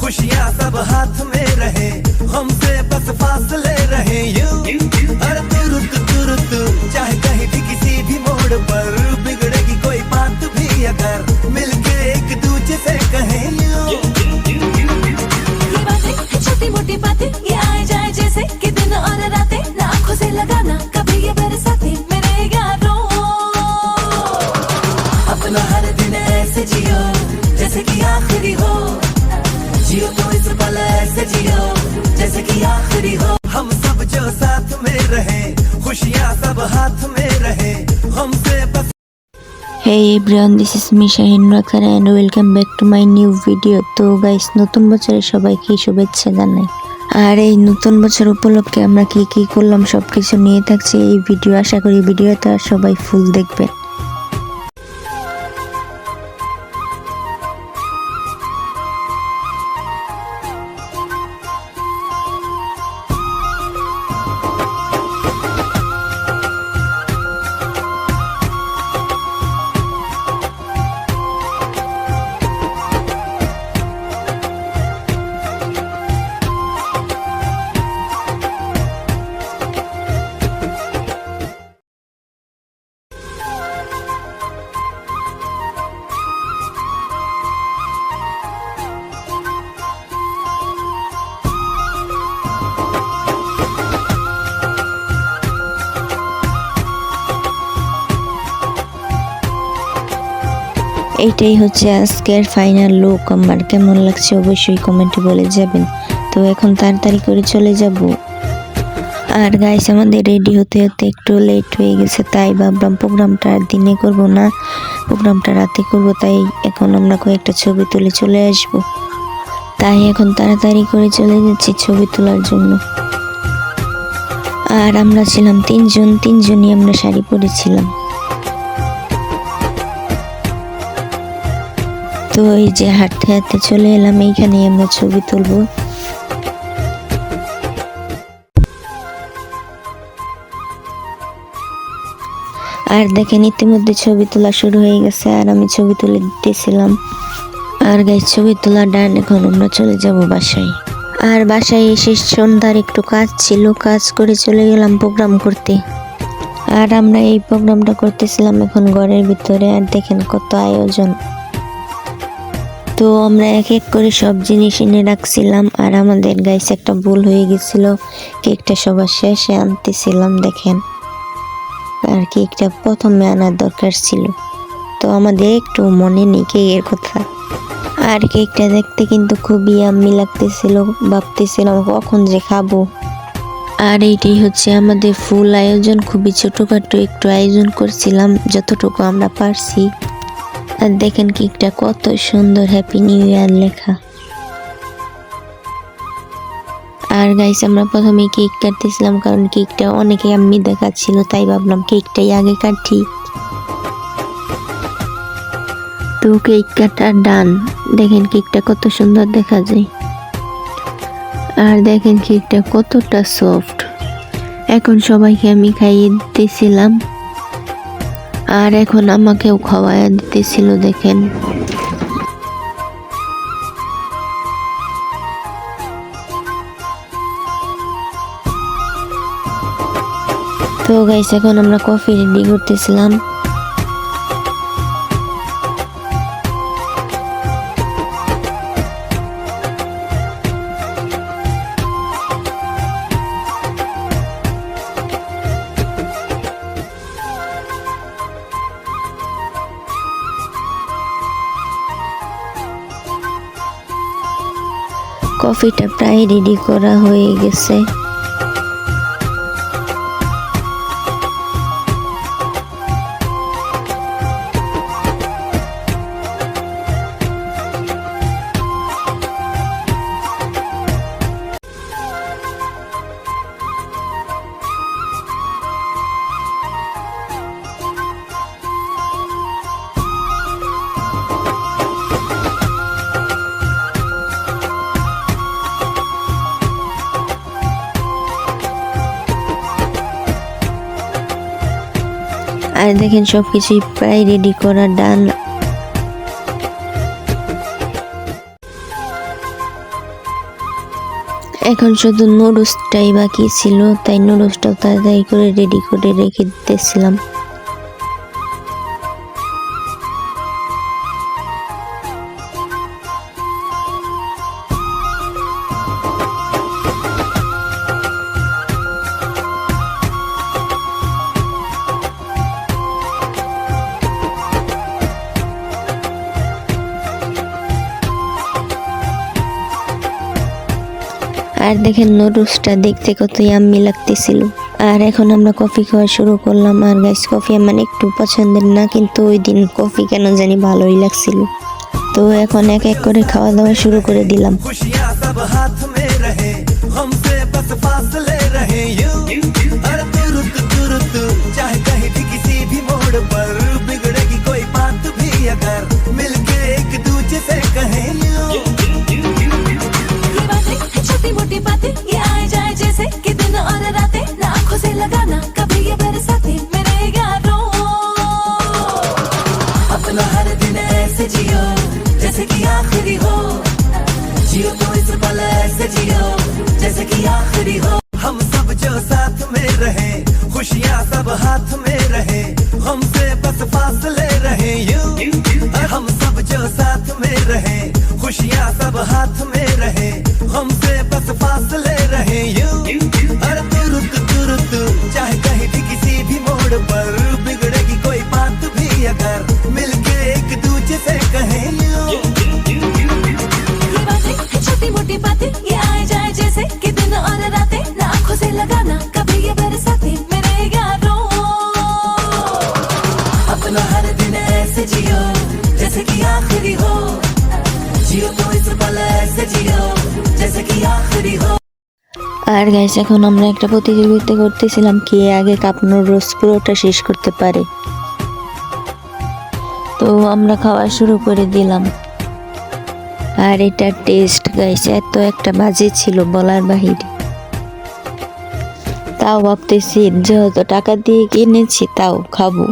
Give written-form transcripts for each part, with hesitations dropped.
खुशियाँ सब हाथ में रहे, हमसे बस फासले रहे यूं। अरे तुरुत चाहे कहीं भी किसी भी मोड़ पर, बिगड़ेगी कोई बात भी अगर मिलके एक दूजे से कहे यूं। ये बातें छोटी मोटी बातें ये आए जाए जैसे कि दिन और रातें, ना आँखों से लगाना कभी ये बरसाते मेरे यारों। अपना हर दिन ऐसे जियो जैसे कि आखिरी हो, जियो तो इस पल ऐसे जियो जैसे कि आखिरी हो। हम सब जो साथ में रहे, खुशियाँ सब हाथ में रहे, हमसे बस। Hey everyone, this is me Shahin Rakhar and welcome back to my new video. তো গাইস, নতুন বছরে সবাইকে শুভেচ্ছা জানাই। আর এই নতুন বছর উপলক্ষে আমরা কি কি করলাম সবকিছু নিয়ে থাকছে এই ভিডিও। আশা করি ভিডিওটা সবাই ফুল দেখবেন। এইটাই হচ্ছে আজকের ফাইনাল লুক। আমার কেমন লাগছে অবশ্যই কমেন্টে বলে যাবেন। তো এখন তাড়াতাড়ি করে চলে যাব। আর গাইস, আমাদের রেডি হতে হতে একটু লেট হয়ে গেছে, তাই ভাবলাম প্রোগ্রামটা আর দিনে করব না, প্রোগ্রামটা রাতে করব। তাই এখন আমরা কয়েকটা ছবি তুলে চলে আসব। তাই এখন তাড়াতাড়ি করে চলে যাচ্ছি ছবি তোলার জন্য। আর আমরা ছিলাম তিনজনই আমরা শাড়ি পরেছিলাম। তো এই যে হাঁটতে হাঁটতে চলে এলাম, এইখানেই আমরা ছবি তুলবো। আর দেখেন ইতিমধ্যে ছবি তোলা শুরু হয়ে গেছে, আর আমি ছবি তুলে দিতেছিলাম। আর গাইস, ছবি তোলা ডান, এখন আমরা চলে যাব বাসায়। আর বাসায় এসে সন্ধ্যার একটু কাজ ছিল, কাজ করে চলে গেলাম প্রোগ্রাম করতে। আর আমরা এই প্রোগ্রামটা করতেছিলাম এখন ঘরের ভিতরে। আর দেখেন কত আয়োজন। তো আমরা এক এক করে সব জিনিস এনে রাখছিলাম। আর আমাদের গাইস একটা ভুল হয়ে গেছিল, কেকটা সবার শেষে আনতেছিলাম দেখেন। আর কেকটা প্রথমে আনার দরকার ছিল, তো আমাদের একটু মনে নেই কেকের কথা। আর কেকটা দেখতে কিন্তু খুবই ইয়াম্মি লাগতেছিল, ভাবতেছিলাম কখন যে খাবো। আর এইটাই হচ্ছে আমাদের ফুল আয়োজন, খুবই ছোটখাটো একটু আয়োজন করছিলাম যতটুকু আমরা পারছি। আর দেখেন কেকটা কত সুন্দর, হ্যাপি নিউ ইয়ার লেখা। আর গাইস, আমরা প্রথমে কেক কাটতেছিলাম, কারণ কেকটা অনেকে আমি দেখাচ্ছিল, তাই ভাবলাম কেকটাই আগে কাটি। তো কেক কাটা ডান। দেখেন কেকটা কত সুন্দর দেখা যায়। আর দেখেন কেকটা কতটা সফট। এখন সবাইকে আমি খাইয়ে দিতেছিলাম, আর এখন আমাকেও খাওয়াইয়া দিতেছিল দেখেন। তো গাইস, এখন আমরা কফি রেডি করতেছিলাম। কফিটা প্রায় রেডি করা হয়ে গেছে। আর দেখেন সবকিছুই প্রায় রেডি করা ডান। এখন শুধু নুডলসটাই বাকি ছিল, তাই নুডলসটাও তাড়াতাড়ি করে রেডি করে রেখে দিতেছিলাম। আর দেখেন নুডলসটা দেখতে কত ইয়াম্মি লাগতেছিল। আর এখন আমরা কফি খাওয়া শুরু করলাম। আর গাইস, কফি আমার একটু পছন্দের না, কিন্তু ওই দিন কফি কেন জানি ভালোই লাগছিল। তো এখন এক এক করে খাওয়া দাওয়া শুরু করে দিলাম। खुशियाँ सब हाथ में रहे, हमसे बस फासले रहे यूं। अरे तुरुत चाहे कहीं भी किसी भी मोड़ पर, बिगड़ेगी कोई बात भी अगर मिलके एक दूजे से कहे यूं। ये बातें छोटी मोटी बातें, ये आए जाए जैसे कि दिन और रातें, ना आंखों से लगाना कभी ये बरसाते मेरे यारों। अपना हर दिन ऐसे जियो जैसे कि आखिरी हो, जियो तो इस पल ऐसे जियो जैसे कि आखिरी हो। हम सब जो साथ में रहे, खुशियाँ सब हाथ में रहे, हमसे बस फासले रहे यूं। हम सब जो साथ में रहे, खुशियाँ सब हाथ में रहे, हमसे बस फासले रहे यूं। अरे तुरुत चाहे कहीं भी किसी भी मोड़ पर, बिगड़ेगी कोई बात भी अगर मिलके एक दूजे से कहे यूं। ये बातें छोटी मोटी बातें, ये आए जाए जैसे कि दिन और रातें, ना आंखों से लगाना कभी ये बरसाते मेरे यारों। अपना हर दिन ऐसे जियो जैसे कि आखिरी हो, जियो तो इस पल ऐसे जियो जैसे कि आखिरी हो। আর গাইস, এখন আমরা একটা প্রতিযোগিতা করতেছিলাম কে আগে কাপ নুডলস পুরোটা শেষ করতে পারে। তো আমরা খাওয়া শুরু করে দিলাম। আর এটা টেস্ট গাইস এত একটা বাজে ছিল বলার বাহিরে। তাও ভাবতেছি যেহেতু টাকা দিয়ে কিনেছি তাও খাবো।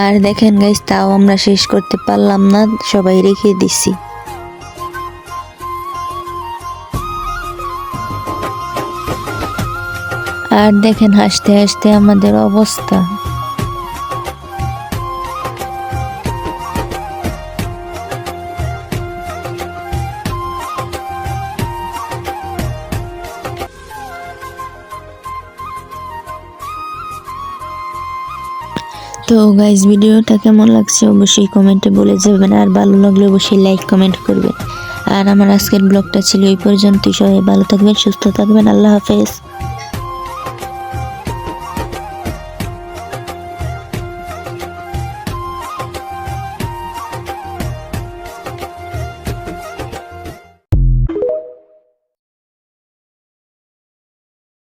আর দেখেন গাইস, তাও আমরা শেষ করতে পারলাম না, সবাই রেখে দিছি। আর দেখেন হাসতে হাসতে আমাদের অবস্থা। তো গাইস, ভিডিওটা কেমন লাগছে অবশ্যই কমেন্টে বলে যাবেন। আর ভালো লাগলে অবশ্যই লাইক কমেন্ট করবেন। আর আমার আজকের ব্লগটা ছিল এই পর্যন্তই। সবাই ভালো থাকবেন, সুস্থ থাকবেন। আল্লাহ হাফেজ।